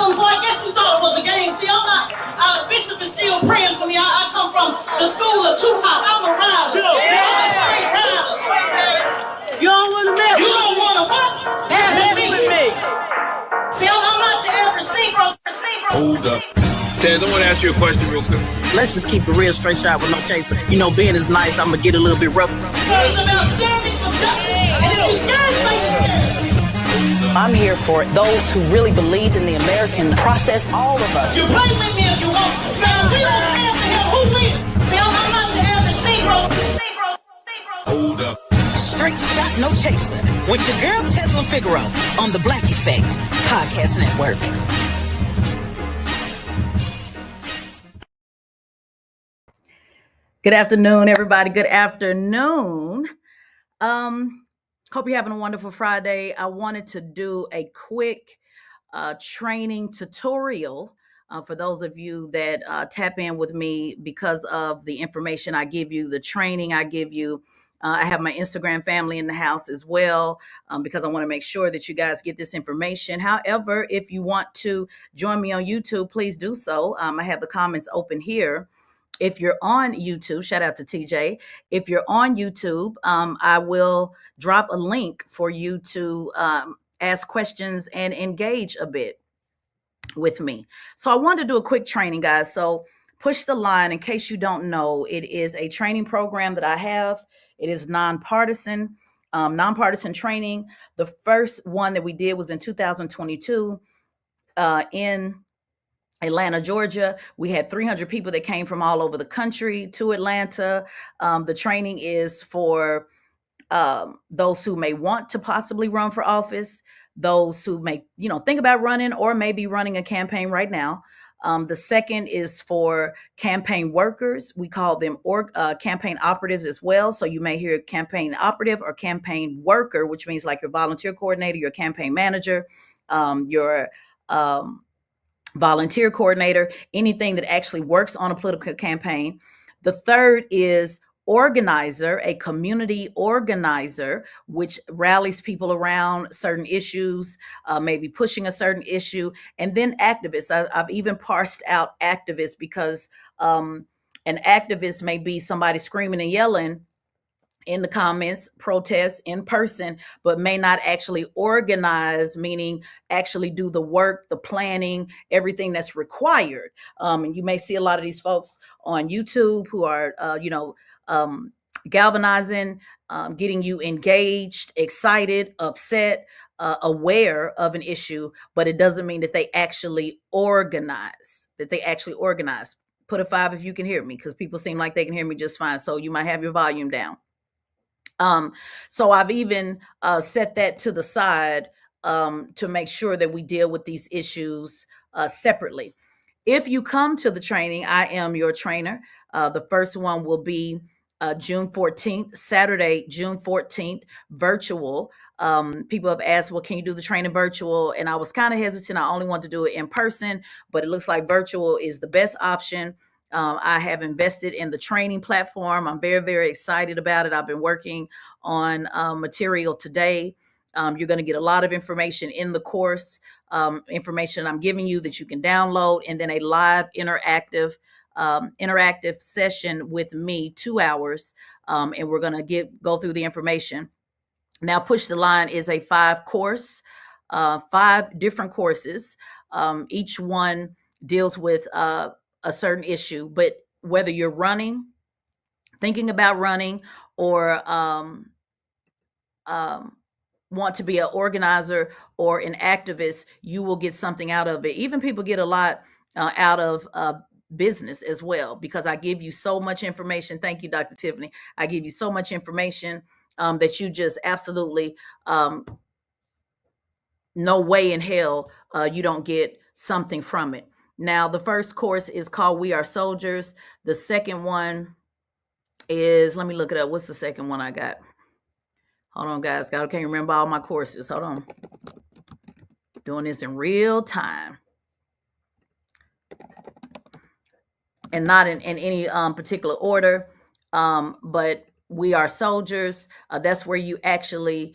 activism, so I guess you thought it was a game. See, I'm not, Bishop is still praying for me. I come from the school of Tupac. I'm a rider. I'm a straight rider. You don't want to mess You don't want to what? with me. See, I'm not your average Negro. Hold up. Tez, I want to ask you a question real quick. Let's just keep it real, straight shot with no chaser. You know, being is nice. I'm gonna get a little bit rough. It's about standing for justice, and if you scared, like I'm here for those who really believed in the American process. All of us. you play with me if you want. Man, we don't stand for him. Who wins? See, I'm not your average Negro. Hold up. Straight shot, no chaser. With your girl Tezlyn Figaro on the Black Effect Podcast Network. Good afternoon, everybody. Good afternoon. Hope you're having a wonderful Friday. I wanted to do a quick training tutorial for those of you that tap in with me because of the information I give you, the training I give you. I have my Instagram family in the house as well because I want to make sure that you guys get this information. However, if you want to join me on YouTube, please do so. I have the comments open here. If you're on YouTube, shout out to TJ. If you're on YouTube, I will drop a link for you to ask questions and engage a bit with me. So I wanted to do a quick training, guys. So push the line. In case you don't know, it is a training program that I have. It is nonpartisan training. The first one that we did was in 2022 in Atlanta, Georgia. We had 300 people that came from all over the country to Atlanta. The training is for those who may want to possibly run for office, those who may, think about running or maybe running a campaign right now. The second is for campaign workers. We call them campaign operatives as well. So you may hear campaign operative or campaign worker, which means like your volunteer coordinator, your campaign manager, your volunteer coordinator, anything that actually works on a political campaign. The third is organizer, a community organizer, which rallies people around certain issues, maybe pushing a certain issue. And then activists. I've even parsed out activists because an activist may be somebody screaming and yelling in the comments, protest in person, but may not actually organize, meaning actually do the work, the planning, everything that's required. And you may see a lot of these folks on YouTube who are, galvanizing, getting you engaged, excited, upset, aware of an issue, but it doesn't mean that they actually organize, Put a 5 if you can hear me, because people seem like they can hear me just fine. So you might have your volume down. So I've even set that to the side to make sure that we deal with these issues separately. If you come to the training, I am your trainer. The first one will be June 14th, Saturday, June 14th, virtual. People have asked, well, can you do the training virtual? And I was kind of hesitant. I only want to do it in person, but it looks like virtual is the best option. I have invested in the training platform. I'm very, very excited about it. I've been working on material today. You're going to get a lot of information in the course, information I'm giving you that you can download, and then a live interactive session with me, 2 hours. And we're going to go through the information. Now, Push the Line is a 5 different courses. Each one deals with a certain issue, but whether you're running, thinking about running, or want to be an organizer or an activist, you will get something out of it. Even people get a lot out of business as well, because I give you so much information. Thank you, Dr. Tiffany. I give you so much information that you just absolutely no way in hell you don't get something from it. Now, the first course is called We Are Soldiers. The second one is, let me look it up. What's the second one I got? Hold on, guys. I can't remember all my courses. Hold on. Doing this in real time. And not in any particular order. But We Are Soldiers. That's where you actually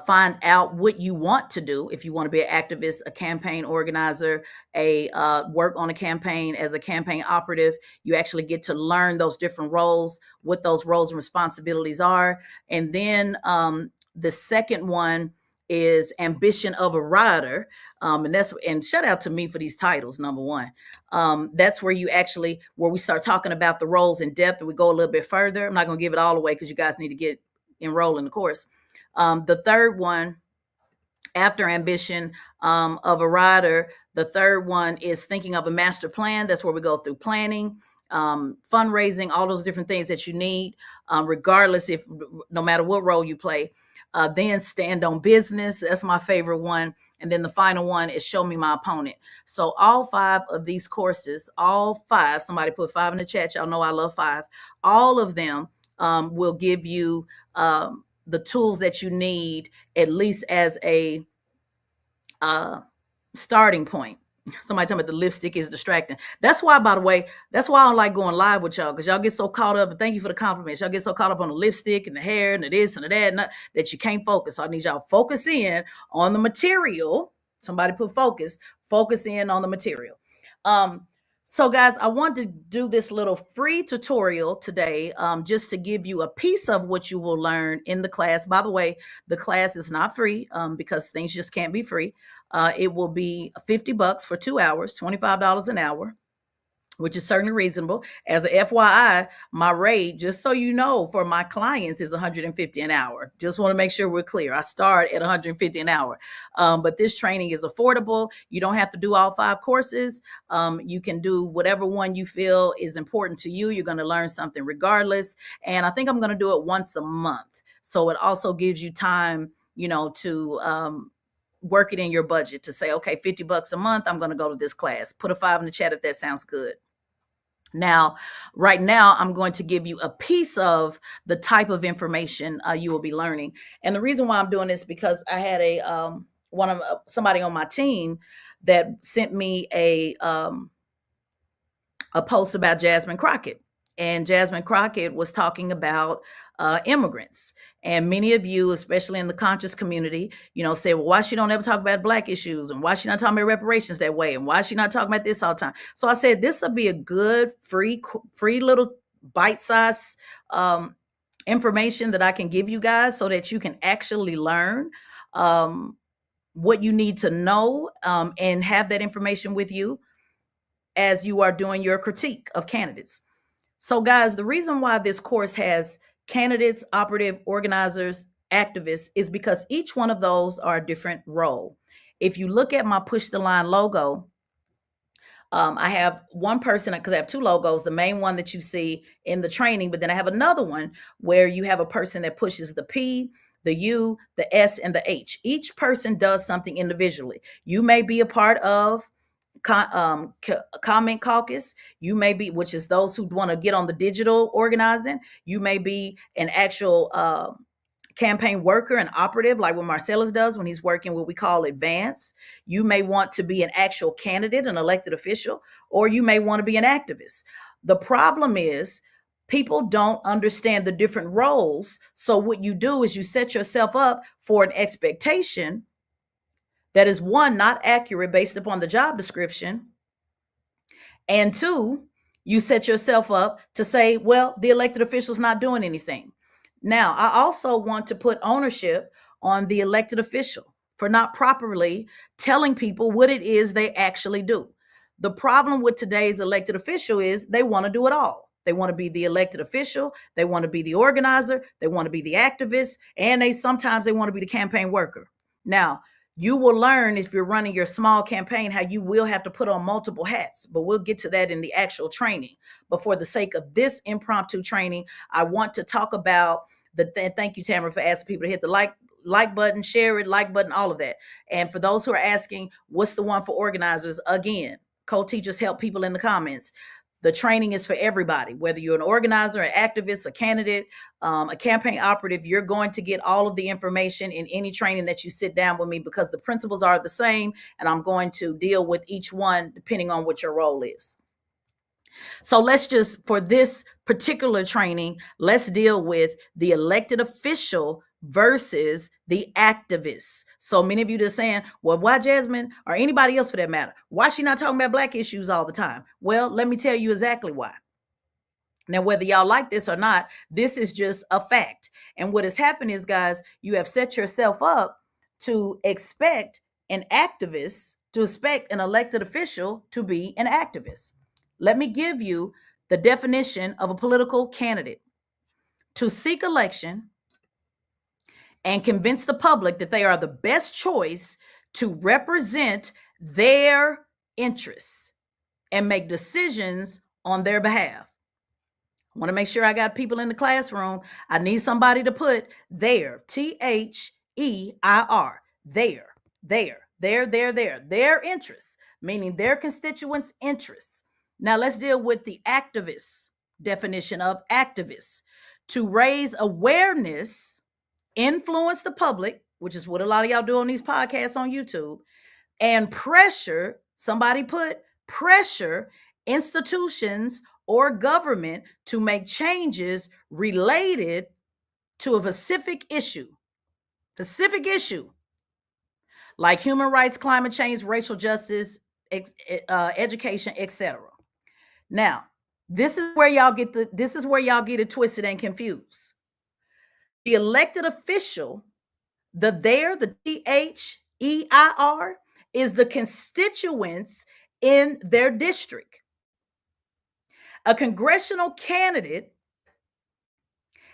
find out what you want to do. If you want to be an activist, a campaign organizer, a work on a campaign as a campaign operative, you actually get to learn those different roles, what those roles and responsibilities are. And then the second one is Ambition of a Rider. And shout out to me for these titles, number one. That's where we start talking about the roles in depth, and we go a little bit further. I'm not going to give it all away because you guys need to get enrolled in the course. The third one, after Ambition of a Rider, the third one is Thinking of a Master Plan. That's where we go through planning, fundraising, all those different things that you need, regardless no matter what role you play. Then Stand on Business. That's my favorite one. And then the final one is Show Me My Opponent. So all 5 of these courses, all 5, somebody put 5 in the chat. Y'all know I love 5. All of them will give you the tools that you need, at least as a starting point. Somebody tell me the lipstick is distracting. That's why, by the way, that's why I don't like going live with y'all, because y'all get so caught up. And thank you for the compliments. Y'all get so caught up on the lipstick and the hair and the this and the that, that you can't focus. So I need y'all to focus in on the material. Somebody put focus in on the material. So guys, I want to do this little free tutorial today, just to give you a piece of what you will learn in the class. By the way, the class is not free, because things just can't be free. It will be $50 for 2 hours, $25 an hour, which is certainly reasonable. As a FYI, my rate, just so you know, for my clients is $150 an hour. Just want to make sure we're clear. I start at $150 an hour. But this training is affordable. You don't have to do all 5 courses. You can do whatever one you feel is important to you. You're going to learn something regardless. And I think I'm going to do it once a month. So it also gives you time, to work it in your budget, to say, okay, $50 a month, I'm going to go to this class. Put a 5 in the chat if that sounds good. Now, right now, I'm going to give you a piece of the type of information you will be learning. And the reason why I'm doing this, because I had somebody on my team that sent me a post about Jasmine Crockett. And Jasmine Crockett was talking about immigrants. And many of you, especially in the conscious community, say, well, why she don't ever talk about Black issues, and why she not talking about reparations that way, and why she not talking about this all the time. So I said, this will be a good free little bite-sized information that I can give you guys, so that you can actually learn what you need to know, and have that information with you as you are doing your critique of candidates. So guys, the reason why this course has candidates, operative, organizers, activists, is because each one of those are a different role. If you look at my Push the Line logo, I have one person, because I have 2 logos, the main one that you see in the training, but then I have another one where you have a person that pushes the P, the U, the S, and the H. Each person does something individually. You may be a part of comment caucus. You may be, which is those who want to get on the digital organizing. You may be an actual campaign worker and operative, like what Marcellus does when he's working what we call advance. You may want to be an actual candidate, an elected official, or you may want to be an activist. The problem is people don't understand the different roles. So what you do is you set yourself up for an expectation that is, 1, not accurate based upon the job description, and 2, you set yourself up to say, well, the elected official's not doing anything. Now, I also want to put ownership on the elected official for not properly telling people what it is they actually do. The problem with today's elected official is they want to do it all. They want to be the elected official, they want to be the organizer, they want to be the activist, and sometimes they want to be the campaign worker. Now, you will learn, if you're running your small campaign, how you will have to put on multiple hats, but we'll get to that in the actual training. But for the sake of this impromptu training, I want to talk about thank you, Tamara, for asking people to hit the like button, share it, like button, all of that. And for those who are asking, what's the one for organizers? Again, co-teachers help people in the comments. The training is for everybody, whether you're an organizer, an activist, a candidate, a campaign operative. You're going to get all of the information in any training that you sit down with me, because the principles are the same, and I'm going to deal with each one depending on what your role is. So let's just, for this particular training, let's deal with the elected official versus the activists. So many of you just saying, well, why Jasmine, or anybody else for that matter, why she not talking about Black issues all the time? Well, let me tell you exactly why. Now, whether y'all like this or not, this is just a fact. And what has happened is, guys, you have set yourself up to expect an activist, to expect an elected official to be an activist. Let me give you the definition of a political candidate: to seek election and convince the public that they are the best choice to represent their interests and make decisions on their behalf. I want to make sure I got people in the classroom. I need somebody to put their, Their, their interests, meaning their constituents' interests. Now let's deal with the activist definition of activists: to raise awareness, influence the public, which is what a lot of y'all do on these podcasts on YouTube, and pressure, somebody put pressure, institutions or government to make changes related to a specific issue, like human rights, climate change, racial justice, education, etc. Now, this is where y'all get it twisted and confused. The elected official, the THEIR, is the constituents in their district. A congressional candidate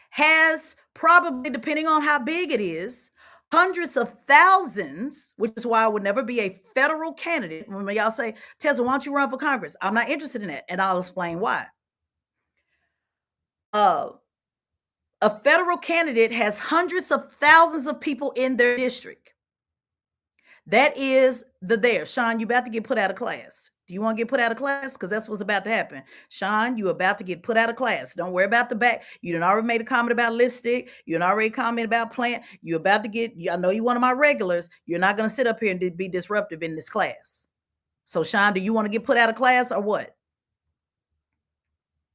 has, probably, depending on how big it is, hundreds of thousands, which is why I would never be a federal candidate. When y'all say, Tezlyn, why don't you run for Congress? I'm not interested in that, and I'll explain why. A federal candidate has hundreds of thousands of people in their district. That is there. Sean, you about to get put out of class. Do you want to get put out of class? Because that's what's about to happen. Sean, you about to get put out of class. Don't worry about the back. You done already made a comment about lipstick. You done already comment about plant. You about to get, I know you one of my regulars. You're not going to sit up here and be disruptive in this class. So Sean, do you want to get put out of class or what?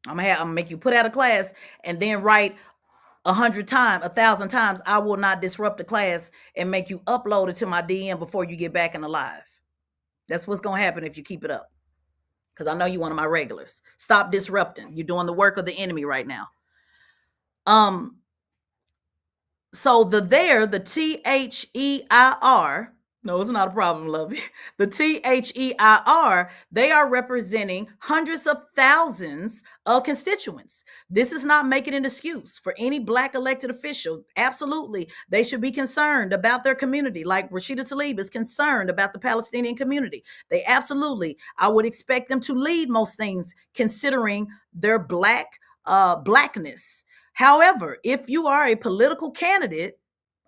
I'm gonna make you put out of class and then write 100 times, 1,000 times, I will not disrupt the class, and make you upload it to my DM before you get back in the live. That's what's going to happen if you keep it up. Because I know you're one of my regulars. Stop disrupting. You're doing the work of the enemy right now. So the THEIR, no, it's not a problem, lovey. The THEIR, they are representing hundreds of thousands of constituents. This is not making an excuse for any Black elected official. Absolutely, they should be concerned about their community, like Rashida Tlaib is concerned about the Palestinian community. They absolutely, I would expect them to lead most things considering their Blackness. However, if you are a political candidate,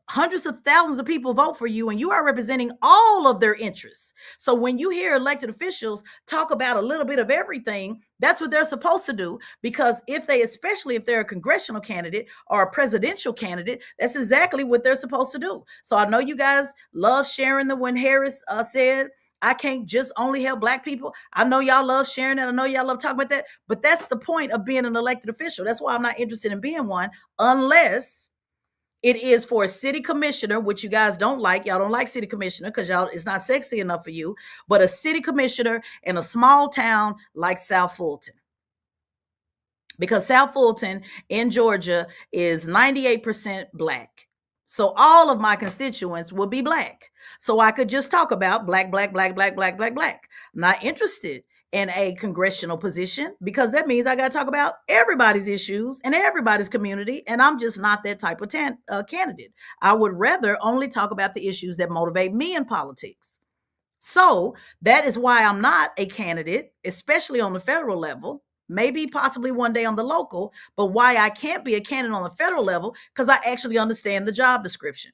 hundreds of thousands of people vote for you and you are representing all of their interests. So when you hear elected officials talk about a little bit of everything, that's what they're supposed to do. Because especially if they're a congressional candidate or a presidential candidate, that's exactly what they're supposed to do. So I know you guys love sharing when Harris said, I can't just only help Black people. I know y'all love sharing that. I know y'all love talking about that. But that's the point of being an elected official. That's why I'm not interested in being one unless it is for a city commissioner, which you guys don't like. Y'all don't like city commissioner because it's not sexy enough for you. But a city commissioner in a small town like South Fulton. Because South Fulton in Georgia is 98% Black. So all of my constituents will be Black. So I could just talk about Black. Not interested in a congressional position because that means I got to talk about everybody's issues and everybody's community. And I'm just not that type of candidate. I would rather only talk about the issues that motivate me in politics. So that is why I'm not a candidate, especially on the federal level. Maybe possibly one day on the local, but why I can't be a candidate on the federal level, because I actually understand the job description.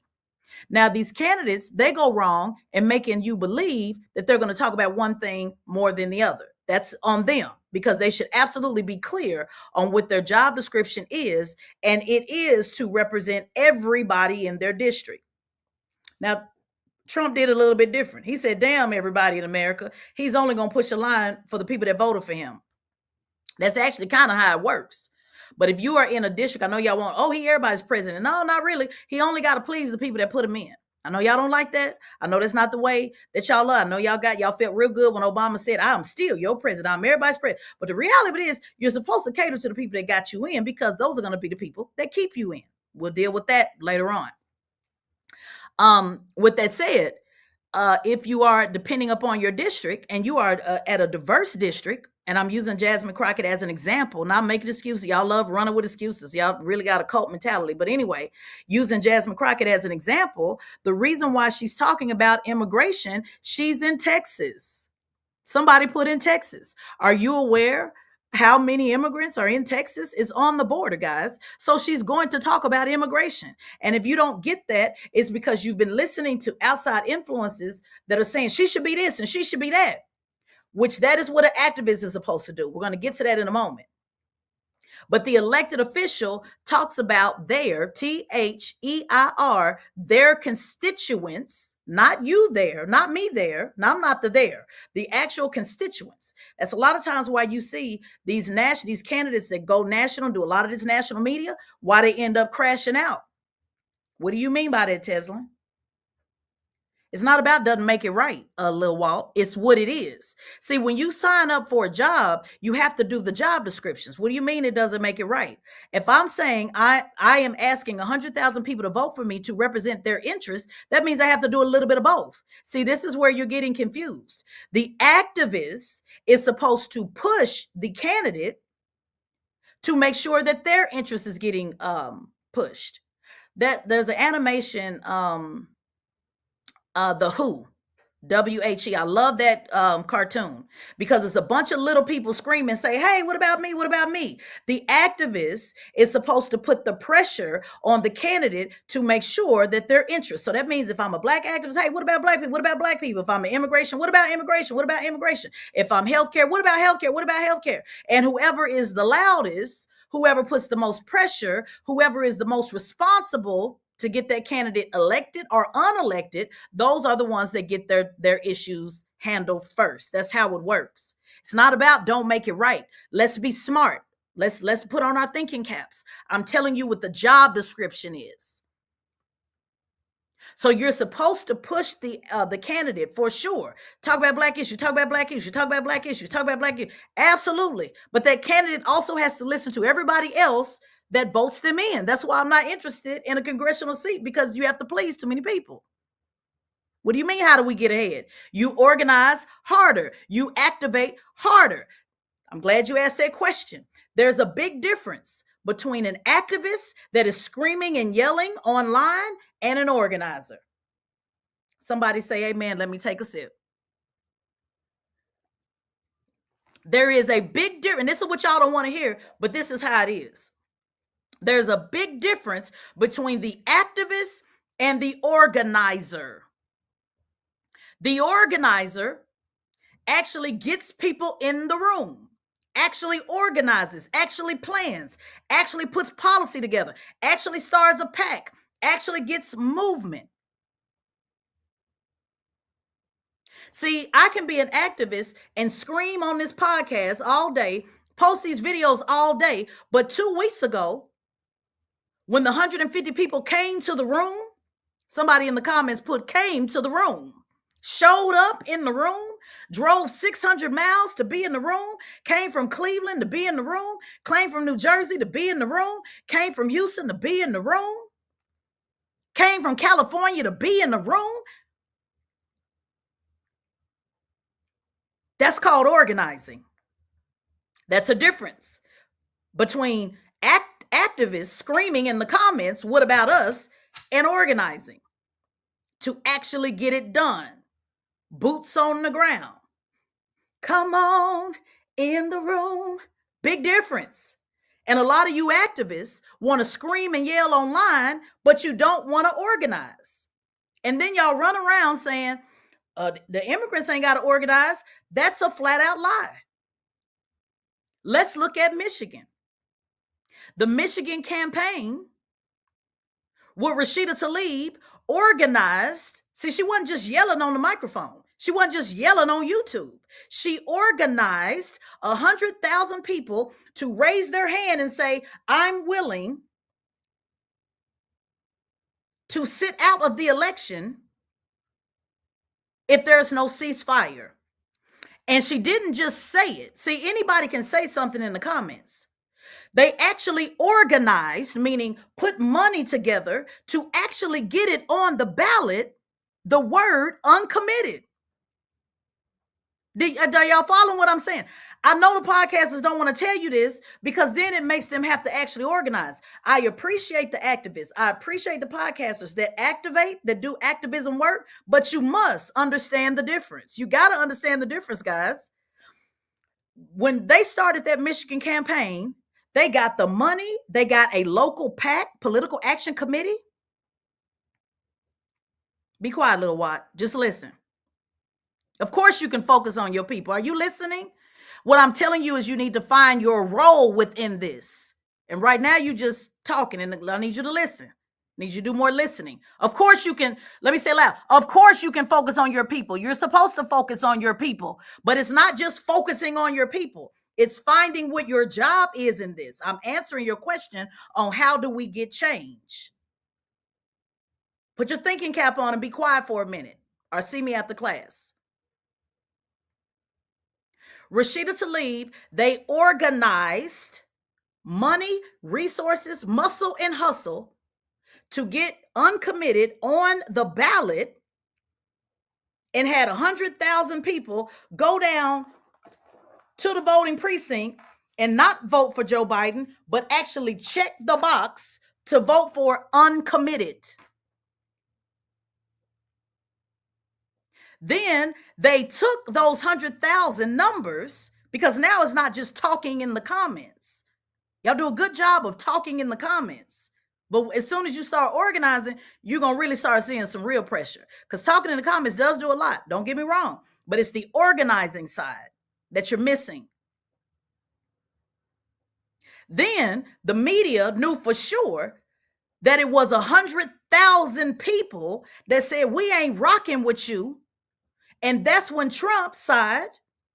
Now, these candidates, they go wrong in making you believe that they're going to talk about one thing more than the other. That's on them, because they should absolutely be clear on what their job description is, and it is to represent everybody in their district. Now, Trump did a little bit different. He said, damn everybody in America, he's only going to push a line for the people that voted for him. That's actually kind of how it works. But if you are in a district, I know y'all want, oh, everybody's president. No, not really. He only got to please the people that put him in. I know y'all don't like that. I know that's not the way that y'all are. I know y'all felt real good when Obama said, I'm still your president. I'm everybody's president. But the reality is you're supposed to cater to the people that got you in, because those are going to be the people that keep you in. We'll deal with that later on. With that said, if you are depending upon your district and you are at a diverse district, and I'm using Jasmine Crockett as an example, not making excuses. Y'all love running with excuses. Y'all really got a cult mentality. But anyway, using Jasmine Crockett as an example, the reason why she's talking about immigration, she's in Texas. Somebody put in Texas. Are you aware how many immigrants are in Texas? Is on the border, guys. So she's going to talk about immigration. And if you don't get that, it's because you've been listening to outside influences that are saying she should be this and she should be that, which that is what an activist is supposed to do. We're going to get to that in a moment. But the elected official talks about their, T-H-E-I-R, their constituents, not you there, not me there, no, I'm not the actual constituents. That's a lot of times why you see these candidates that go national, do a lot of this national media, why they end up crashing out. What do you mean by that, Tezlyn? It's not about doesn't make it right, Lil Walt. It's what it is. See, when you sign up for a job, you have to do the job descriptions. What do you mean it doesn't make it right? If I'm saying I am asking 100,000 people to vote for me to represent their interests, that means I have to do a little bit of both. See, this is where you're getting confused. The activist is supposed to push the candidate to make sure that their interest is getting pushed. That there's an animation, the Who, W-H-E. I love that cartoon because it's a bunch of little people screaming, say, hey, what about me? What about me? The activist is supposed to put the pressure on the candidate to make sure that their interests. So that means if I'm a black activist, hey, what about black people? What about black people? If I'm an immigration, what about immigration? What about immigration? If I'm healthcare, what about healthcare? What about healthcare? And whoever is the loudest, whoever puts the most pressure, whoever is the most responsible to get that candidate elected or unelected, those are the ones that get their issues handled first. That's how it works. It's not about don't make it right. Let's be smart. Let's put on our thinking caps. I'm telling you what the job description is. So you're supposed to push the candidate for sure. Talk about black issue, talk about black issue, talk about black issue, talk about black issue. Absolutely. But that candidate also has to listen to everybody else that votes them in. That's why I'm not interested in a congressional seat, because you have to please too many people. What do you mean? How do we get ahead? You organize harder. You activate harder. I'm glad you asked that question. There's a big difference between an activist that is screaming and yelling online and an organizer. Somebody say amen. Let me take a sip. There is a big difference. This is what y'all don't want to hear, but this is how it is. There's a big difference between the activist and the organizer. The organizer actually gets people in the room, actually organizes, actually plans, actually puts policy together, actually starts a PAC, actually gets movement. See, I can be an activist and scream on this podcast all day, post these videos all day, but 2 weeks ago, when the 150 people came to the room, somebody in the comments put came to the room, showed up in the room, drove 600 miles to be in the room, came from Cleveland to be in the room, came from New Jersey to be in the room, came from Houston to be in the room, came from California to be in the room. That's called organizing. That's a difference between activists screaming in the comments, what about us, and organizing to actually get it done. Boots on the ground. Come on in the room. Big difference. And a lot of you activists want to scream and yell online, but you don't want to organize. And then y'all run around saying, the immigrants ain't got to organize. That's a flat out lie. Let's look at Michigan. The Michigan campaign with Rashida Tlaib organized. See, she wasn't just yelling on the microphone. She wasn't just yelling on YouTube. She organized 100,000 people to raise their hand and say, I'm willing to sit out of the election if there's no ceasefire. And she didn't just say it. See, anybody can say something in the comments. They actually organized, meaning put money together to actually get it on the ballot, the word uncommitted. Are y'all following what I'm saying? I know the podcasters don't want to tell you this because then it makes them have to actually organize. I appreciate the activists. I appreciate the podcasters that activate, that do activism work, but you must understand the difference. You got to understand the difference, guys. When they started that Michigan campaign, they got the money. They got a local PAC, Political Action Committee. Be quiet, little Watt. Just listen. Of course, you can focus on your people. Are you listening? What I'm telling you is you need to find your role within this. And right now, you just talking, and I need you to listen. I need you to do more listening. Of course, you can. Let me say it loud. Of course, you can focus on your people. You're supposed to focus on your people, but it's not just focusing on your people. It's finding what your job is in this. I'm answering your question on how do we get change. Put your thinking cap on and be quiet for a minute, or see me after class. Rashida Tlaib, they organized money, resources, muscle, and hustle to get uncommitted on the ballot and had 100,000 people go down to the voting precinct and not vote for Joe Biden, but actually check the box to vote for uncommitted. Then they took those 100,000 numbers, because now it's not just talking in the comments. Y'all do a good job of talking in the comments. But as soon as you start organizing, you're going to really start seeing some real pressure. Because talking in the comments does do a lot. Don't get me wrong. But it's the organizing side that you're missing. Then the media knew for sure that it was 100,000 people that said, we ain't rocking with you. And that's when Trump's side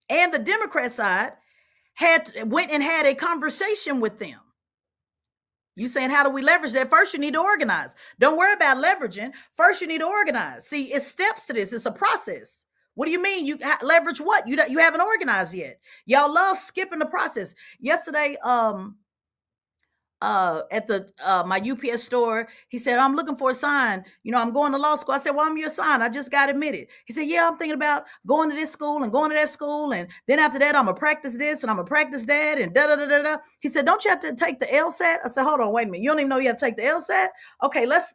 and the Democrat side went and had a conversation with them. You saying, how do we leverage that? First, you need to organize. Don't worry about leveraging. First, you need to organize. See, it's steps to this. It's a process. What do you mean? You leverage what? You haven't organized yet. Y'all love skipping the process. Yesterday, at the my UPS store, he said, I'm looking for a sign. I'm going to law school. I said, well, I'm your sign. I just got admitted. He said, yeah, I'm thinking about going to this school and going to that school. And then after that, I'm going to practice this and I'm going to practice that and da-da-da-da-da. He said, don't you have to take the LSAT? I said, hold on, wait a minute. You don't even know you have to take the LSAT? Okay, let's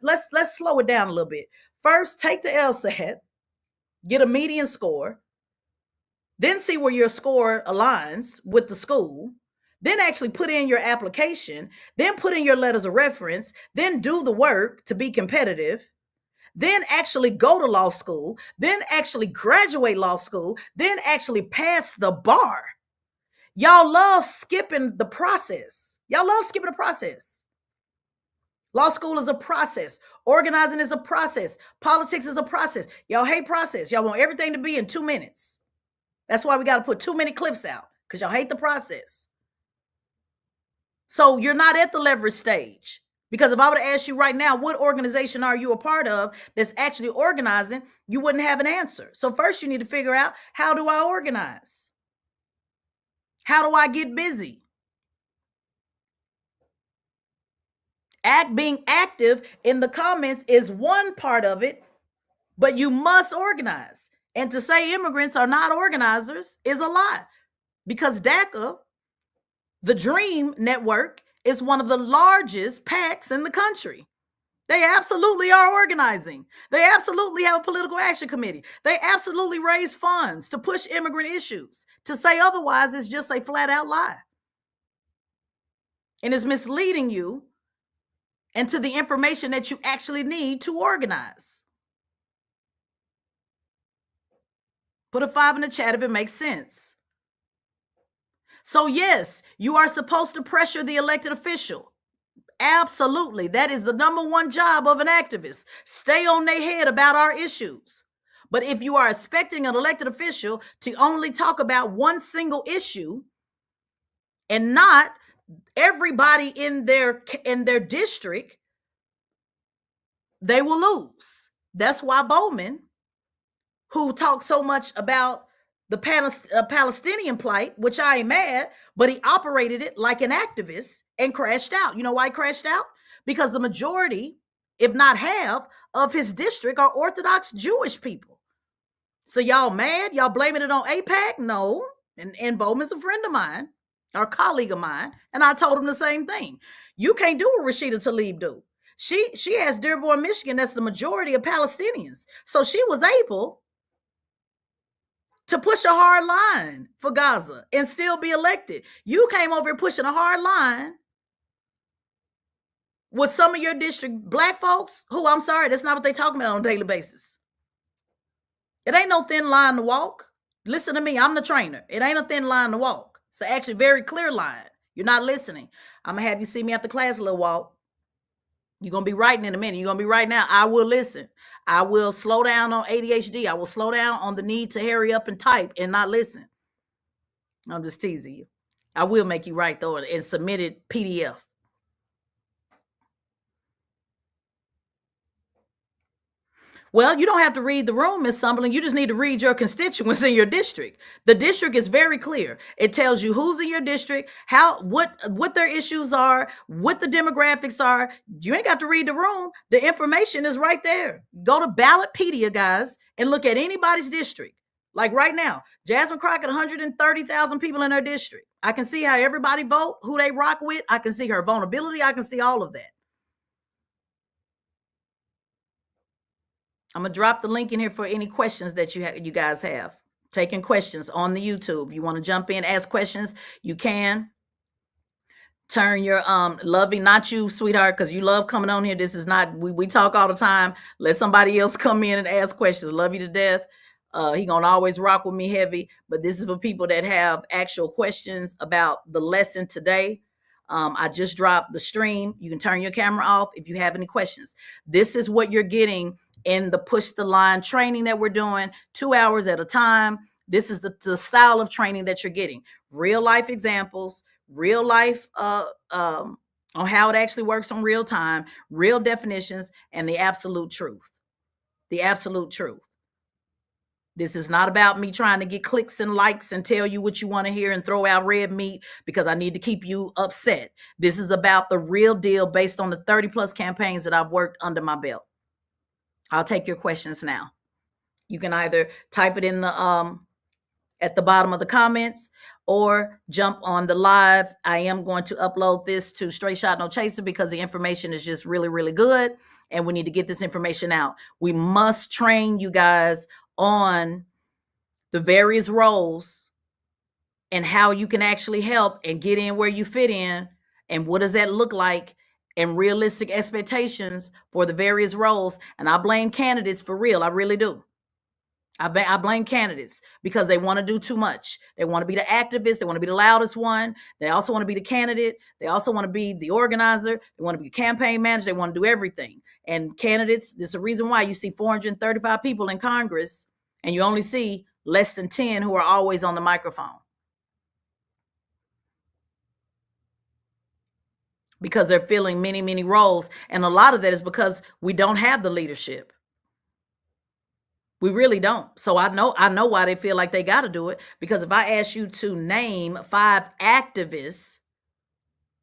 slow it down a little bit. First, take the LSAT, get a median score, then see where your score aligns with the school. Then actually put in your application, then put in your letters of reference, then do the work to be competitive, then actually go to law school, then actually graduate law school, then actually pass the bar. Y'all love skipping the process. Y'all love skipping the process. Law school is a process. Organizing is a process. Politics is a process. Y'all hate process. Y'all want everything to be in 2 minutes. That's why we got to put too many clips out, because y'all hate the process. So you're not at the leverage stage. Because if I were to ask you right now, what organization are you a part of that's actually organizing, you wouldn't have an answer. So first you need to figure out, how do I organize? How do I get busy? Being active in the comments is one part of it, but you must organize. And to say immigrants are not organizers is a lie, because DACA, the Dream Network, is one of the largest PACs in the country. They absolutely are organizing. They absolutely have a political action committee. They absolutely raise funds to push immigrant issues. To say otherwise is just a flat out lie. And it's misleading you into the information that you actually need to organize. Put a 5 in the chat if it makes sense. So yes, you are supposed to pressure the elected official. Absolutely. That is the number one job of an activist. Stay on their head about our issues. But if you are expecting an elected official to only talk about one single issue and not everybody in their district, they will lose. That's why Bowman, who talked so much about the Palestinian plight, which I ain't mad, but he operated it like an activist and crashed out. You know why he crashed out? Because the majority, if not half, of his district are Orthodox Jewish people. So y'all mad? Y'all blaming it on AIPAC? No. And Bowman's a friend of mine, or a colleague of mine, and I told him the same thing. You can't do what Rashida Tlaib do. She has Dearborn, Michigan. That's the majority of Palestinians. So she was able to push a hard line for Gaza and still be elected. You came over here pushing a hard line with some of your district black folks who, I'm sorry, that's not what they talking about on a daily basis. It ain't no thin line to walk. Listen to me, I'm the trainer. It ain't a thin line to walk. It's actually a very clear line. You're not listening. I'm going to have you see me after class a little walk. You're going to be writing in a minute. You're going to be right now. I will listen. I will slow down on ADHD. I will slow down on the need to hurry up and type and not listen. I'm just teasing you. I will make you write though and submit it PDF. Well, you don't have to read the room, Ms. Summerlin. You just need to read your constituents in your district. The district is very clear. It tells you who's in your district, what their issues are, what the demographics are. You ain't got to read the room. The information is right there. Go to Ballotpedia, guys, and look at anybody's district. Like right now, Jasmine Crockett, 130,000 people in her district. I can see how everybody vote, who they rock with. I can see her vulnerability. I can see all of that. I'm going to drop the link in here for any questions that you guys have. Taking questions on the YouTube. You want to jump in, ask questions, you can. Turn your loving, not you, sweetheart, because you love coming on here. This is not, we talk all the time. Let somebody else come in and ask questions. Love you to death. He gonna always rock with me heavy, but this is for people that have actual questions about the lesson today. I just dropped the stream. You can turn your camera off if you have any questions. This is what you're getting in the push the line training that we're doing, 2 hours at a time. This is the style of training that you're getting. Real life examples, real life on how it actually works on real time, real definitions, and the absolute truth. The absolute truth. This is not about me trying to get clicks and likes and tell you what you want to hear and throw out red meat because I need to keep you upset. This is about the real deal based on the 30 plus campaigns that I've worked under my belt. I'll take your questions now. You can either type it in the at the bottom of the comments or jump on the live. I am going to upload this to Straight Shot No Chaser because the information is just really, really good. And we need to get this information out. We must train you guys on the various roles and how you can actually help and get in where you fit in. And what does that look like? And realistic expectations for the various roles. And I blame candidates for real. I really do. I blame candidates because they want to do too much. They want to be the activist. They want to be the loudest one. They also want to be the candidate. They also want to be the organizer. They want to be the campaign manager. They want to do everything. And candidates, there's a reason why you see 435 people in Congress and you only see less than 10 who are always on the microphone. Because they're filling many, many roles. And a lot of that is because we don't have the leadership. We really don't. So I know why they feel like they got to do it. Because if I ask you to name 5 activists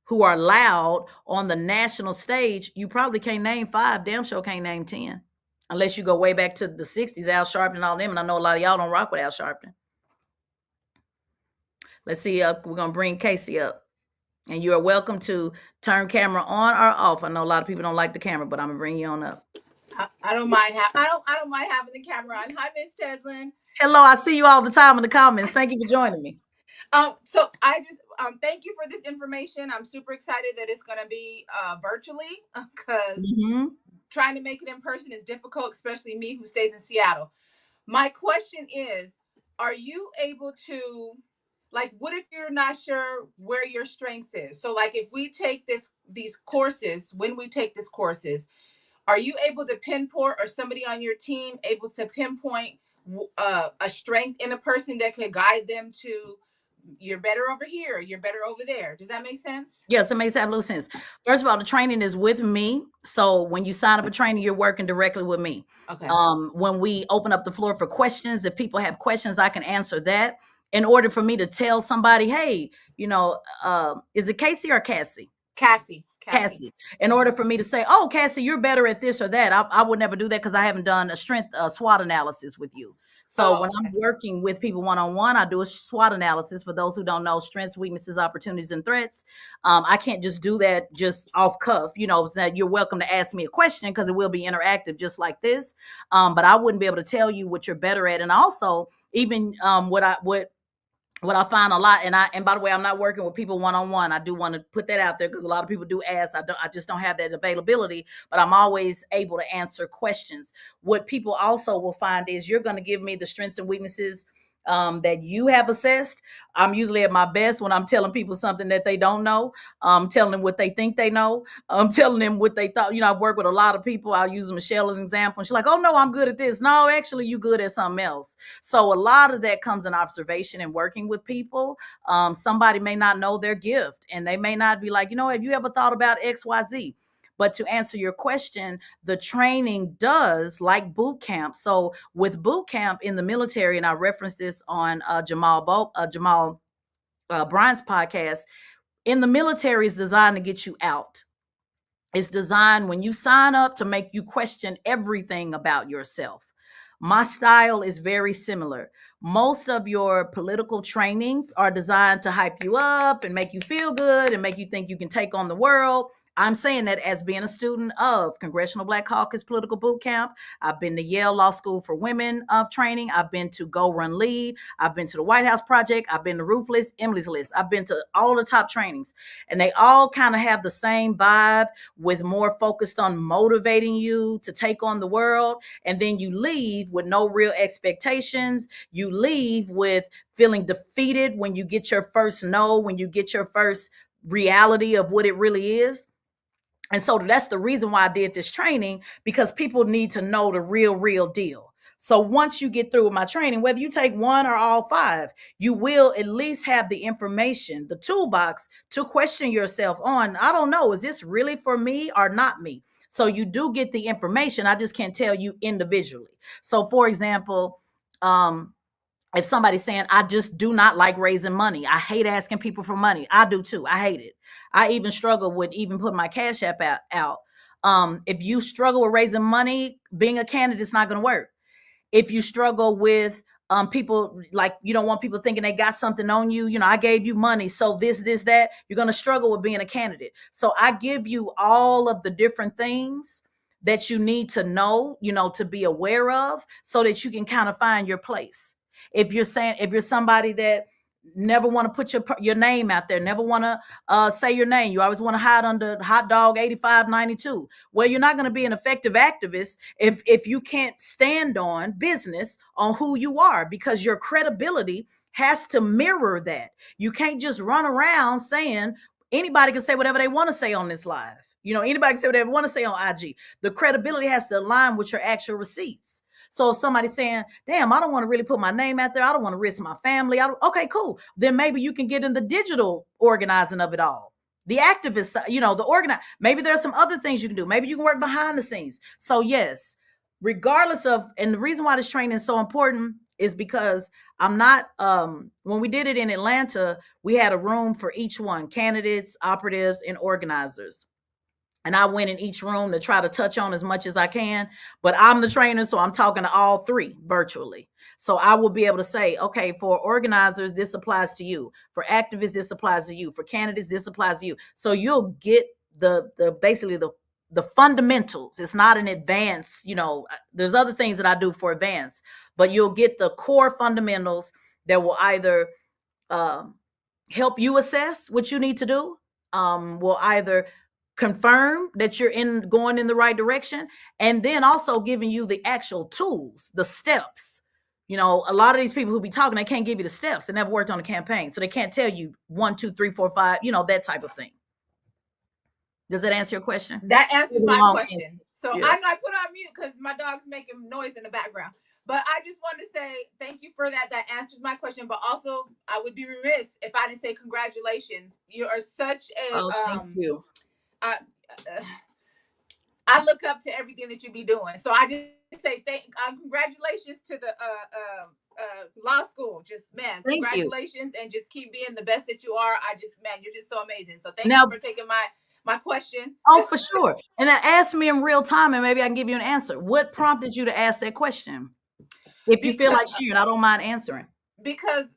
who are loud on the national stage, you probably can't name 5. Damn sure can't name 10. Unless you go way back to the 60s, Al Sharpton and all them. And I know a lot of y'all don't rock with Al Sharpton. Let's see. We're going to bring Casey up. And you are welcome to turn camera on or off. I know a lot of people don't like the camera, but I'm going to bring you on up. I don't mind. I don't mind having the camera on. Hi, Miss Tezlyn. Hello, I see you all the time in the comments. Thank you for joining me. So I just thank you for this information. I'm super excited that it's going to be virtually because trying to make it in person is difficult, especially me who stays in Seattle. My question is, are you able to, like, what if you're not sure where your strengths is? So, like, if we take these courses, when we take these courses, Are you able to pinpoint, or somebody on your team able to pinpoint a strength in a person that could guide them to, you're better over here, you're better over there? Does that make sense? Yes, it makes absolute sense. First of all, the training is with me. So when you sign up for training, you're working directly with me. Okay. When we open up the floor for questions, if people have questions, I can answer that. In order for me to tell somebody, hey, is it Casey or Cassie? Cassie. In order for me to say, oh, Cassie, you're better at this or that, I would never do that because I haven't done a strength SWOT analysis with you. So when I'm working with people one-on-one, I do a SWOT analysis. For those who don't know, strengths, weaknesses, opportunities, and threats. I can't just do that just off cuff. That you're welcome to ask me a question because it will be interactive just like this. But I wouldn't be able to tell you what you're better at. And also even what I find a lot, and by the way, I'm not working with people one-on-one. I do want to put that out there because a lot of people do ask. I just don't have that availability, but I'm always able to answer questions. What people also will find is you're going to give me the strengths and weaknesses that you have assessed. I'm usually at my best when I'm telling people something that they don't know. I'm telling them what they think they know. I'm telling them what they thought. I've worked with a lot of people. I'll use Michelle as an example. And she's like, oh no, I'm good at this. No, actually you good at something else. So a lot of that comes in observation and working with people. Somebody may not know their gift and they may not be like, have you ever thought about XYZ? But to answer your question, the training does like boot camp. So with boot camp in the military, and I referenced this on Jamal Bryant's podcast, in the military is designed to get you out. It's designed when you sign up to make you question everything about yourself. My style is very similar. Most of your political trainings are designed to hype you up and make you feel good and make you think you can take on the world. I'm saying that as being a student of Congressional Black Caucus Political Boot Camp. I've been to Yale Law School for Women training. I've been to Go Run Lead. I've been to the White House Project. I've been to Ruthless, Emily's List. I've been to all the top trainings. And they all kind of have the same vibe, with more focused on motivating you to take on the world. And then you leave with no real expectations. You leave with feeling defeated when you get your first no, when you get your first reality of what it really is. And so that's the reason why I did this training, because people need to know the real deal. So once you get through with my training, whether you take one or all 5, you will at least have the information, the toolbox to question yourself on, I don't know, is this really for me or not me? So you do get the information. I just can't tell you individually. So for example, if somebody's saying, I just do not like raising money, I hate asking people for money. I do too. I hate it. I even struggle with even putting my Cash App out. If you struggle with raising money, being a candidate is not going to work. If you struggle with people, like you don't want people thinking they got something on you, I gave you money, so this, that, you're going to struggle with being a candidate. So I give you all of the different things that you need to know, to be aware of, so that you can kind of find your place. If you're somebody that never want to put your name out there, never want to say your name, you always want to hide under hot dog 8592. Well, you're not going to be an effective activist if you can't stand on business on who you are, because your credibility has to mirror that. You can't just run around saying anybody can say whatever they want to say on this live. Anybody can say whatever they want to say on IG. The credibility has to align with your actual receipts. So if somebody's saying, damn, I don't want to really put my name out there, I don't want to risk my family. Okay, cool. Then maybe you can get in the digital organizing of it all. The activist, the organize. Maybe there's some other things you can do. Maybe you can work behind the scenes. So yes, regardless of, and the reason why this training is so important is because I'm not, when we did it in Atlanta, we had a room for each one, candidates, operatives, and organizers. And I went in each room to try to touch on as much as I can, but I'm the trainer, so I'm talking to all 3 virtually. So I will be able to say, okay, for organizers, this applies to you. For activists, this applies to you. For candidates, this applies to you. So you'll get basically the fundamentals. It's not an advance, there's other things that I do for advance, but you'll get the core fundamentals that will either help you assess what you need to do, will either confirm that you're going in the right direction, and then also giving you the actual tools, the steps. A lot of these people who be talking, they can't give you the steps. They never worked on a campaign, so they can't tell you 1, 2, 3, 4, 5, that type of thing. Does that answer your question? That answers my question. So I know I put on mute because my dog's making noise in the background. But I just want to say thank you for that. That answers my question. But also, I would be remiss if I didn't say congratulations. You are such a thank you. I look up to everything that you be doing. So I just say congratulations to the law school. Just, man, congratulations, and just keep being the best that you are. You're just so amazing. So thank you for taking my question. Oh, for sure. And ask me in real time, and maybe I can give you an answer. What prompted you to ask that question? If you feel like sharing, I don't mind answering. Because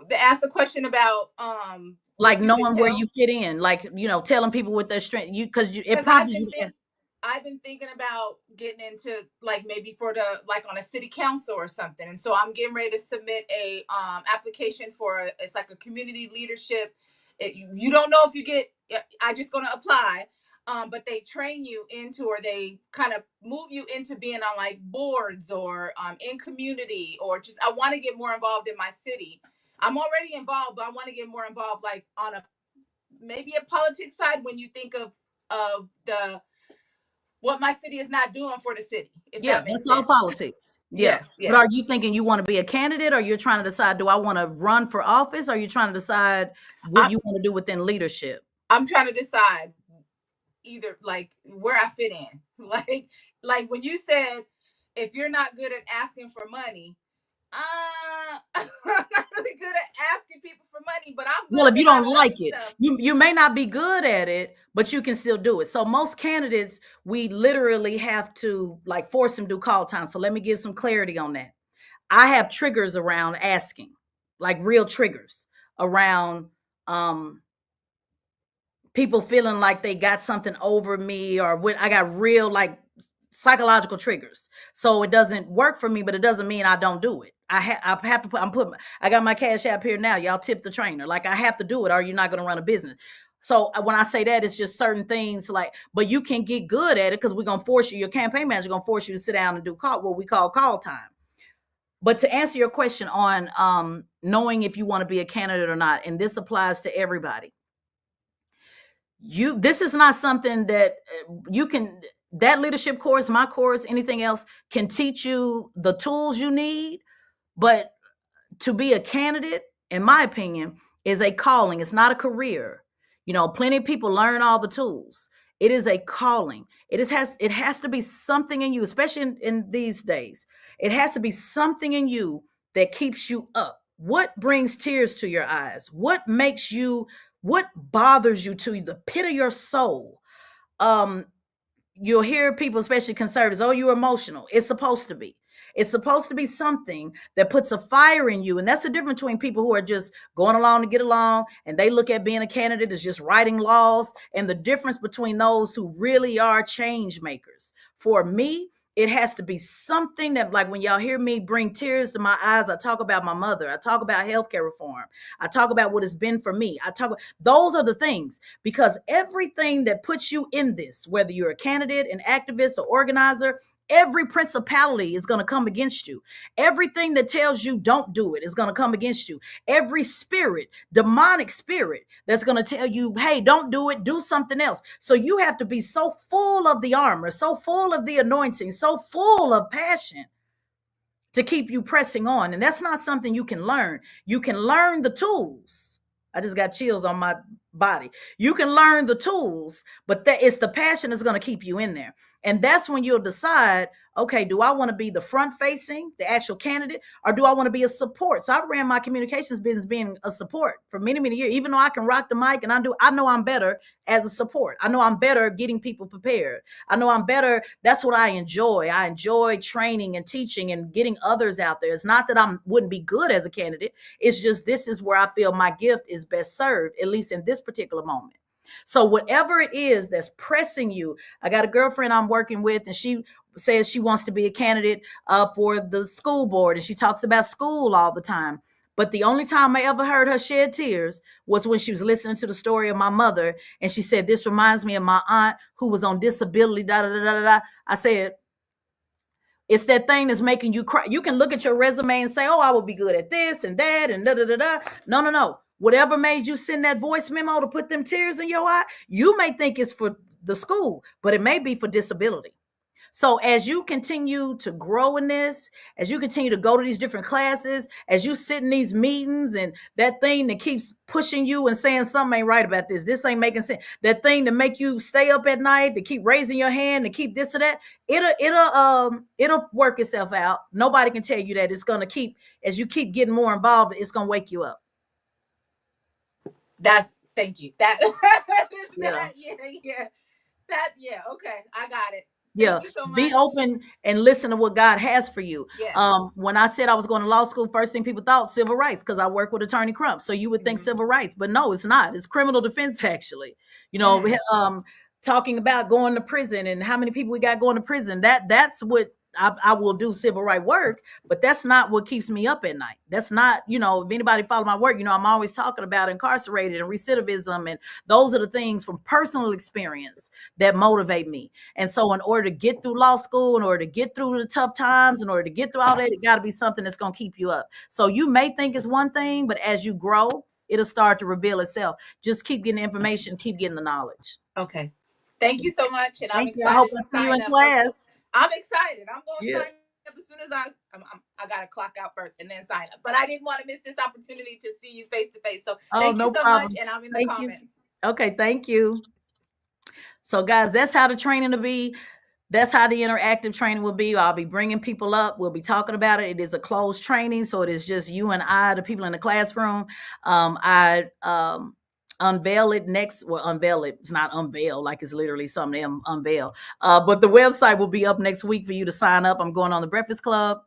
they asked a question about like knowing where you fit in, like, telling people with their strength. It prompted you. I've been thinking about getting into, like, maybe for on a city council or something. And so I'm getting ready to submit a application for it's like a community leadership. You don't know if you get, I just going to apply. But they train you into, or they kind of move you into being on like boards or in community, or just, I want to get more involved in my city. I'm already involved, but I want to get more involved, like on maybe a politics side, when you think of what my city is not doing for the city. That's all politics. Yes. But are you thinking you want to be a candidate, or you're trying to decide, do I want to run for office? Or are you trying to decide what you want to do within leadership? I'm trying to decide either, like, where I fit in. Like when you said, if you're not good at asking for money, I'm not really good at asking people for money, but if you don't like it, you may not be good at it, but you can still do it. So most candidates, we literally have to like force them to do call time. So let me give some clarity on that. I have triggers around asking, like real triggers around people feeling like they got something over me, or what. I got real like psychological triggers. So it doesn't work for me, but it doesn't mean I don't do it. I have to I got my Cash App here now. Y'all tip the trainer. Like, I have to do it, or you're not going to run a business. So when I say that, it's just certain things like, but you can get good at it, because we're going to force you, your campaign manager going to force you to sit down and do what we call call time. But to answer your question on knowing if you want to be a candidate or not, and this applies to everybody. This is not something that you can, that leadership course, my course, anything else can teach you the tools you need. But to be a candidate, in my opinion, is a calling. It's not a career. Plenty of people learn all the tools. It is a calling. It has to be something in you, especially in these days. It has to be something in you that keeps you up. What brings tears to your eyes? What bothers you to the pit of your soul? You'll hear people, especially conservatives, oh, you're emotional. It's supposed to be. It's supposed to be something that puts a fire in you. And that's the difference between people who are just going along to get along, and they look at being a candidate as just writing laws, and the difference between those who really are change makers. For me, it has to be something that, like, when y'all hear me bring tears to my eyes, I talk about my mother. I talk about healthcare reform. I talk about what it's been for me. Those are the things, because everything that puts you in this, whether you're a candidate, an activist, or organizer, every principality is going to come against you. Everything that tells you don't do it is going to come against you. Every spirit, demonic spirit, that's going to tell you, hey, don't do it, do something else. So you have to be so full of the armor, so full of the anointing, so full of passion to keep you pressing on. And that's not something you can learn. You can learn the tools. I just got chills on my body. You can learn the tools, but it's the passion that's going to keep you in there. And that's when you'll decide, okay, do I want to be the front facing, the actual candidate, or do I want to be a support? So I ran my communications business being a support for many, many years. Even though I can rock the mic and I know I'm better as a support. I know I'm better getting people prepared. I know I'm better. That's what I enjoy. I enjoy training and teaching and getting others out there. It's not that I wouldn't be good as a candidate. It's just, this is where I feel my gift is best served, at least in this particular moment. So whatever it is that's pressing you, I got a girlfriend I'm working with, and she says she wants to be a candidate for the school board, and she talks about school all the time. But the only time I ever heard her shed tears was when she was listening to the story of my mother, and she said, this reminds me of my aunt who was on disability, da da da da da. I said, it's that thing that's making you cry. You can look at your resume and say, oh, I would be good at this and that and da da da da. No. Whatever made you send that voice memo to put them tears in your eye, you may think it's for the school, but it may be for disability. So as you continue to grow in this, as you continue to go to these different classes, as you sit in these meetings and that thing that keeps pushing you and saying something ain't right about this ain't making sense, that thing to make you stay up at night, to keep raising your hand, to keep this or that, it'll work itself out. Nobody can tell you that. It's going to keep, as you keep getting more involved, it's going to wake you up. Thank you. Okay, I got it. Thank you so much. Be open and listen to what God has for you. Yes. When I said I was going to law school, first thing people thought civil rights, because I work with Attorney Crump. So you would think civil rights, but no, it's not. It's criminal defense, actually. Talking about going to prison and how many people we got going to prison. That's what I will do, civil rights work, but that's not what keeps me up at night. That's not, if anybody follow my work, I'm always talking about incarcerated and recidivism. And those are the things from personal experience that motivate me. And so in order to get through law school, in order to get through the tough times, in order to get through all that, it got to be something that's going to keep you up. So you may think it's one thing, but as you grow, it'll start to reveal itself. Just keep getting the information, keep getting the knowledge. Okay. Thank you so much. And I'm excited. I hope I see you in class. I'm excited. I'm going to sign up as soon as I got to clock out first and then sign up. But I didn't want to miss this opportunity to see you face to face. So thank you so much. And I'm in the comments. Okay, thank you. So guys, that's how the training will be. That's how the interactive training will be. I'll be bringing people up. We'll be talking about it. It is a closed training. So it is just you and I, the people in the classroom. Unveil it next. Well, unveil it. It's not unveil like it's literally something to unveil. But the website will be up next week for you to sign up. I'm going on the Breakfast Club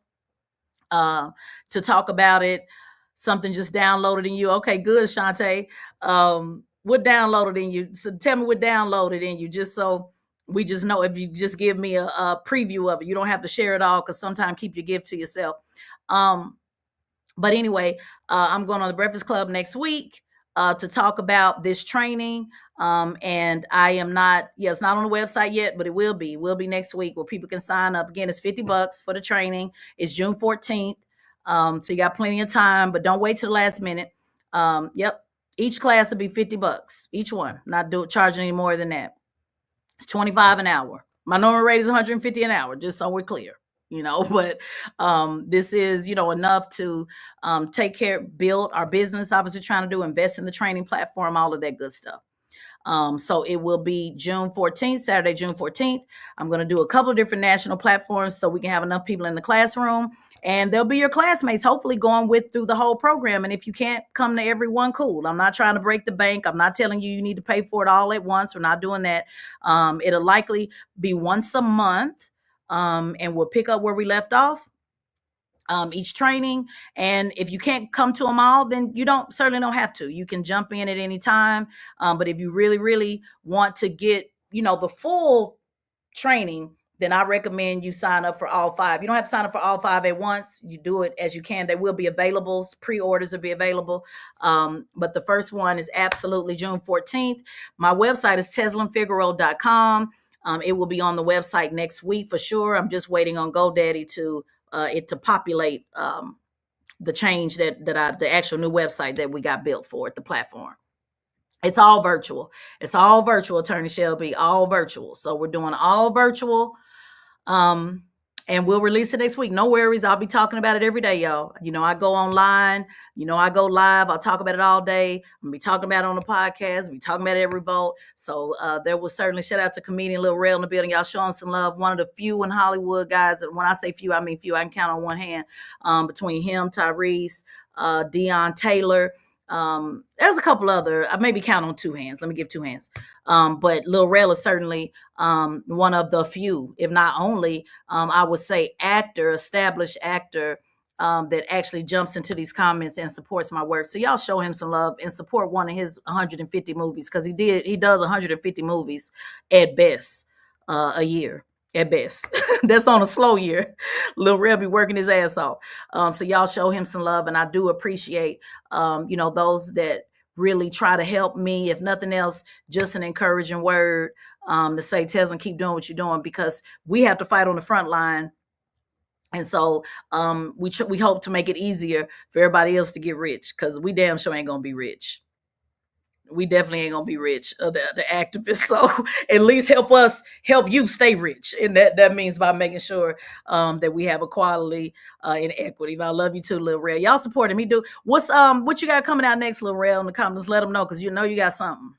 to talk about it. Something just downloaded in you. Okay, good, Shantae. What downloaded in you? So tell me what downloaded in you, just so we just know. If you just give me a preview of it, you don't have to share it all, because sometimes keep your gift to yourself. But anyway, I'm going on the Breakfast Club next week to talk about this training. And I am not, it's not on the website yet, but it will be next week, where people can sign up. Again, it's $50 for the training. It's June 14th. So you got plenty of time, but don't wait till the last minute. Each class will be $50 each one. Not charging any more than that. It's $25 an hour. My normal rate is $150 an hour, just so we're clear. But this is, enough to take care, build our business, obviously trying to do, invest in the training platform, all of that good stuff. So it will be June 14th, Saturday, June 14th. I'm going to do a couple of different national platforms so we can have enough people in the classroom, and they'll be your classmates, hopefully going through the whole program. And if you can't come to every one, cool. I'm not trying to break the bank. I'm not telling you need to pay for it all at once. We're not doing that. It'll likely be once a month. And we'll pick up where we left off, each training. And if you can't come to them all, then you certainly don't have to. You can jump in at any time. But if you really, really want to get, the full training, then I recommend you sign up for all 5. You don't have to sign up for all 5 at once. You do it as you can. They will be available. Pre-orders will be available. But the first one is absolutely June 14th. My website is tezlynfigaro.com. It will be on the website next week for sure. I'm just waiting on GoDaddy to populate the change the actual new website that we got built for it, the platform. It's all virtual. It's all virtual, Attorney Shelby, all virtual. So we're doing all virtual. And we'll release it next week. No worries. I'll be talking about it every day, y'all. I go online. I go live. I'll talk about it all day. I'm going to be talking about it on the podcast. I'll be talking about it every vote. So there will certainly, shout out to comedian Lil Rel in the building. Y'all showing some love. One of the few in Hollywood guys. And when I say few, I mean few. I can count on one hand between him, Tyrese, Deion Taylor. There's a couple other, I maybe count on 2 hands. Let me give 2 hands. But Lil Rel is certainly one of the few, if not only, I would say established actor that actually jumps into these comments and supports my work. So y'all show him some love and support one of his 150 movies, because he does 150 movies at best a year. At best. That's on a slow year. Lil Rel be working his ass off. So y'all show him some love, and I do appreciate those that really try to help me. If nothing else, just an encouraging word to say, Tezlyn, keep doing what you're doing, because we have to fight on the front line. And so we hope to make it easier for everybody else to get rich, because we damn sure ain't gonna be rich. we definitely ain't gonna be rich, the activists. So at least help you stay rich, and that means by making sure that we have equality and equity. And I love you too, Lil Rel. Y'all supporting me. Do what you got coming out next, Lil Rel, in the comments? Let them know, because you know you got something.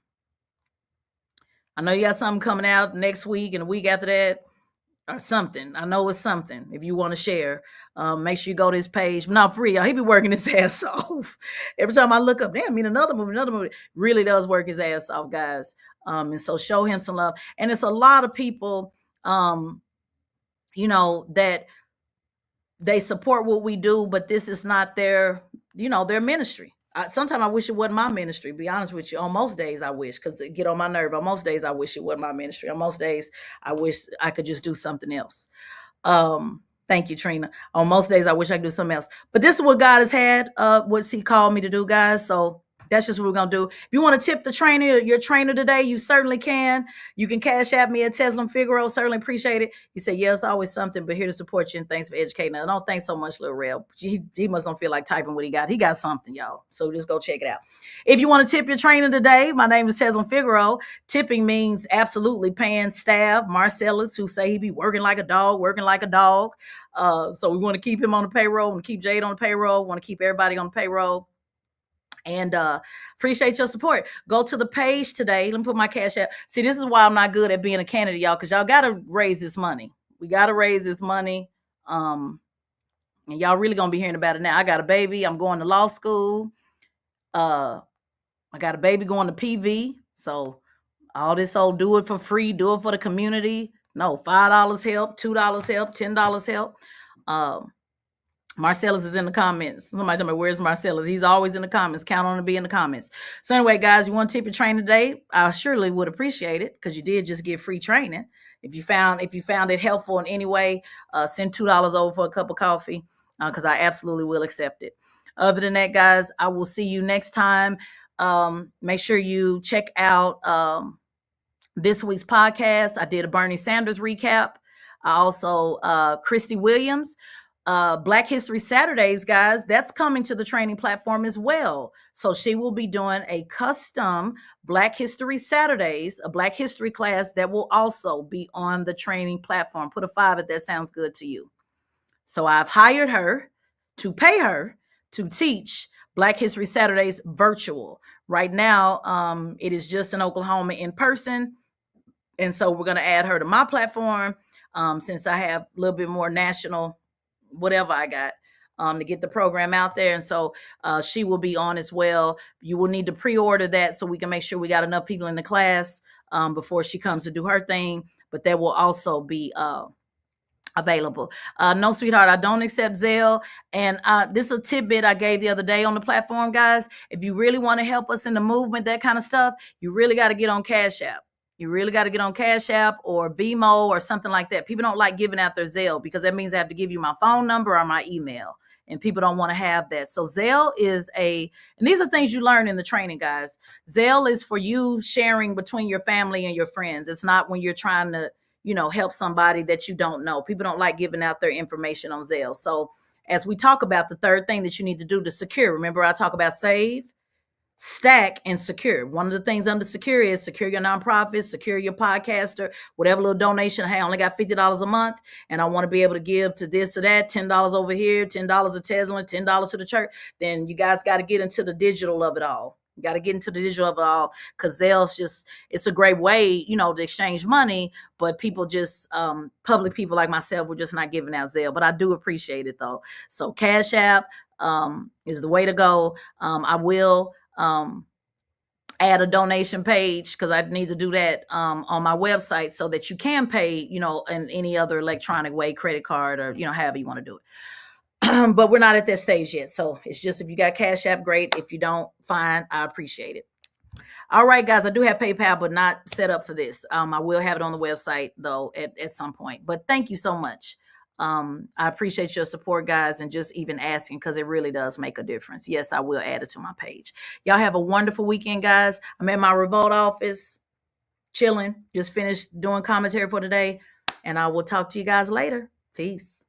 I know you got something coming out next week and the week after that, or something. I know it's something. If you want to share, make sure you go to his page. Not for real, y'all. He be working his ass off. Every time I look up, damn, another movie. Really does work his ass off, guys. And so show him some love. And it's a lot of people, that they support what we do, but this is not their ministry. Sometimes I wish it wasn't my ministry, be honest with you. On most days I wish, because it get on my nerve. On most days I wish it wasn't my ministry. On most days I wish I could just do something else. Thank you, Trina. On most days I wish I could do something else. But this is what God has had, what's he called me to do, guys. So that's just what we're going to do. If you want to tip your trainer today, you certainly can. You can cash at me at Tezlyn Figaro. Certainly appreciate it. He said, yeah, it's always something, but here to support you, and thanks for educating us. No, thanks so much, Lil Rel. He must don't feel like typing what he got. He got something, y'all. So just go check it out. If you want to tip your trainer today, my name is Tezlyn Figaro. Tipping means absolutely paying staff, Marcellus, who say he be working like a dog. So we want to keep him on the payroll and keep Jade on the payroll. We want to keep everybody on the payroll. And appreciate your support. Go to the page today. Let me put my cash out. See, this is why I'm not good at being a candidate, y'all, because y'all got to raise this money. We got to raise this money. And y'all really going to be hearing about it now. I got a baby. I'm going to law school. I got a baby going to PV. So all this old do it for free, do it for the community. No, $5 help, $2 help, $10 help. Marcellus is in the comments. Somebody tell me, where's Marcellus? He's always in the comments. Count on to be in the comments. So anyway, guys, you want to tip your training today? I surely would appreciate it, because you did just get free training. If you found it helpful in any way, send $2 over for a cup of coffee, because I absolutely will accept it. Other than that, guys, I will see you next time. Make sure you check out this week's podcast. I did a Bernie Sanders recap. I also Christy Williams. Black History Saturdays, guys, that's coming to the training platform as well. So she will be doing a custom Black History Saturdays, a Black History class that will also be on the training platform. Put a 5 if that sounds good to you. So I've hired her to pay her to teach Black History Saturdays virtual. Right now, it is just in Oklahoma in person. And so we're going to add her to my platform since I have a little bit more national whatever I got to get the program out there. And so she will be on as well. You will need to pre-order that so we can make sure we got enough people in the class before she comes to do her thing. But that will also be available. No, sweetheart, I don't accept Zelle. And this is a tidbit I gave the other day on the platform, guys. If you really want to help us in the movement, that kind of stuff, you really got to get on Cash App. You really got to get on Cash App or Vimo or something like that. People don't like giving out their Zelle because that means I have to give you my phone number or my email. And people don't want to have that. So Zelle is and these are things you learn in the training, guys. Zelle is for you sharing between your family and your friends. It's not when you're trying to, help somebody that you don't know. People don't like giving out their information on Zelle. So as we talk about the third thing that you need to do to secure, remember I talk about save, stack, and secure. One of the things under secure is secure your nonprofit, secure your podcaster, whatever little donation. Hey, I only got $50 a month and I want to be able to give to this or that, $10 over here, $10 to Tezlyn, $10 to the church. Then you guys got to get into the digital of it all. You got to get into the digital of it all, because Zelle's it's a great way, to exchange money, but people public people like myself, we're just not giving out Zelle, but I do appreciate it though. So Cash App is the way to go. I will add a donation page, because I need to do that on my website so that you can pay, in any other electronic way, credit card or, however you want to do it. But we're not at that stage yet. So it's just, if you got Cash App, great. If you don't, fine. I appreciate it. All right, guys, I do have PayPal, but not set up for this. I will have it on the website though at some point, but thank you so much. I appreciate your support, guys, and just even asking, because it really does make a difference. Yes, I will add it to my page. Y'all have a wonderful weekend, guys. I'm at my remote office, chilling, just finished doing commentary for today, and I will talk to you guys later. Peace.